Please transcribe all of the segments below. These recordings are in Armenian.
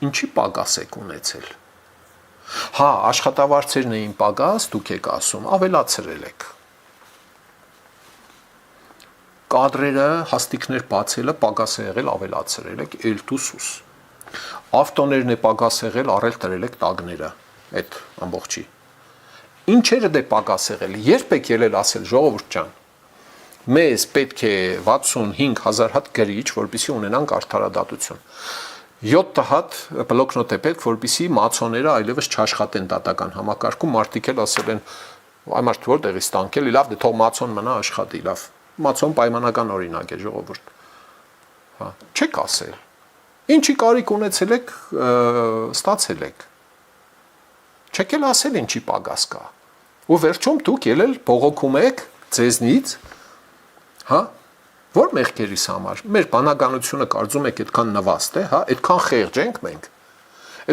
ինչի պակաս եք ունեցել։ Հա, աշխատավարձերն էին պակաս, դուք եք ասում, ավելացրել եք։ Կադրերը, հաստիկներ բացելը պակաս է եղել, ավելացրել եք, L2SUS։ Ավտոներն է պակաս եղել, առել տրել եք տագները, այդ ամբողջի։ Ինչերը դե պակաս եղել, երբ եք ելել ասել ժողովուրդ ջան, մեզ պետք է 65,000 հատ գրիչ, որպեսզի ունենանք արդարադատություն։ 7 հատ բլոկնոտ է պետք, որպեսզի մացոները այլևս չաշխատեն դատական համակարգում, մարդիկ էլ ասել են, այ մարդ որտեղից տանքել, լավ, դե թող մացոն մնա աշխատի, լավ։ Մացոն պայմանական օրինակ է, ժողովուրդ։ Հա, չեք ասել։ Ինչի կարիք ունեցել եք, ստացել եք։ Չեք էլ ասել ինչի պակաս կա։ Ու վերջում դուք ելել բողոքում եք ձեզնից, հա, որ մեղքերիս համար։ Մեր բանականությունը կարծում եք այդքան նվաստ է, հա, այդքան խեղճ ենք մենք։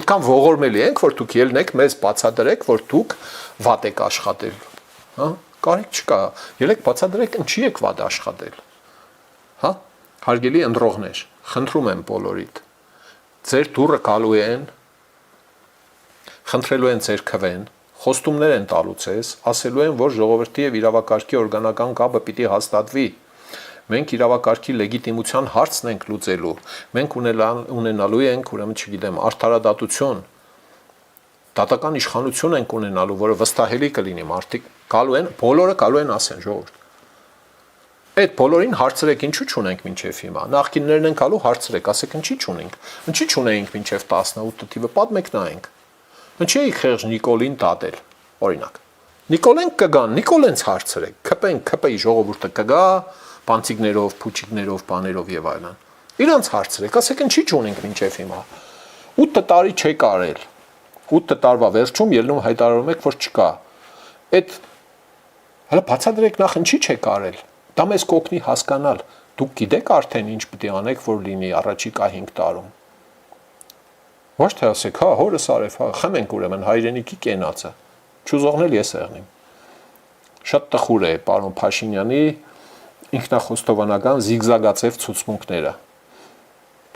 Այդքան ողորմելի ենք, որ դուք ելնեք մեզ բացատրեք, որ դուք վատ եք աշխատել, հա։ Կարիք չկա, ելեք բացատրեք ինչի եք վատ աշխատել։ Հա, հարգելի ընտրողներ, խնդրում եմ բոլորիդ։ Ձեր դուրը գալու են, խնդրելու են ձեր քվեն, խոստումներ են տալու ցես, ասելու են, որ ժողովրդի եւ իրավակարգի օրգանական կապը պիտի հաստատվի։ Մենք իրավակարգի լեգիտիմության հարցն ենք լուծելու։ Մենք ունենալու ենք, ուրեմն չգիտեմ, արդարադատություն, դատական իշխանություն ենք ունենալու, որը վստահելի կլինի, մարդիկ գալու են, բոլորը գալու են ասեն ժողովուրդ։ Այդ բոլորին հարցրեք, ինչու չունենք մինչև հիմա։ Նախկիններն են գալու հարցրեք, ասեք ինչի չունենք։ Ինչի չունենք մինչև 18 թիվը, պատմեք նայենք։ Ինչի էի խեղճ Նիկոլին դատել, օրինակ։ Նիկոլեն կգան, Նիկոլենց հարցրեք, քպեի ժողովուրդը կգա, բանցիկներով, փուչիկներով, բաներով եւ այլն։ Իրանց հարցրեք, ասեք ինչի չունենք մինչև հիմա։ 8 տարի չեք արել։ 8 տարվա վերջում ելնում հայտարարում եք, որ չկա։ Այդ հələ բացատրեք նախ ինչի չեք արել։ Դա մեզ կօգնի հասկանալ։ Դուք գիտեք արդեն ինչ պիտի անեք, որ լինի առաջիկա 5 տարում։ Ոչ թե ասեք, հա, հորս արև, հա, խմենք ուրեմն հայրենիքի կենացը։ Չուզողն էլ ես եղնիմ։ Շատ տխուր է պարոն Փաշինյանի ինքնախոստովանական զիգզագացև ցուցմունքները։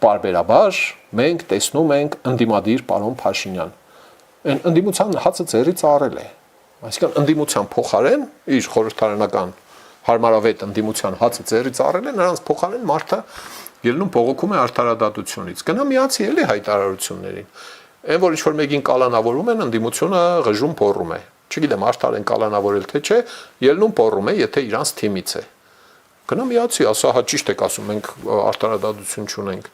Պարբերաբար մենք տեսնում ենք ընդդիմադիր պարոն Փաշինյան։ Այն ընդդիմության հացը ձեռից առել է։ Այսինքն ընդդիմության փոխարեն իր խորհրդարանական հարմարավետ ընդդիմության հացը ձեռից առել է, նրանց փոխարեն մարդը ելնում բողոքում է արդարադատությունից։ Գնա միացի էլի հայտարարություններին։ Այն որ ինչ-որ մեկին կալանավորում են, ընդդիմությունը ղժում փոռում է։ Չգիտեմ, արդար են կալանավորել թե չէ, ելնում փոռում է, եթե իրանց թիմից է։ Գնա միացի, ասա, հա ճիշտ եք ասում, մենք արդարադատություն չունենք։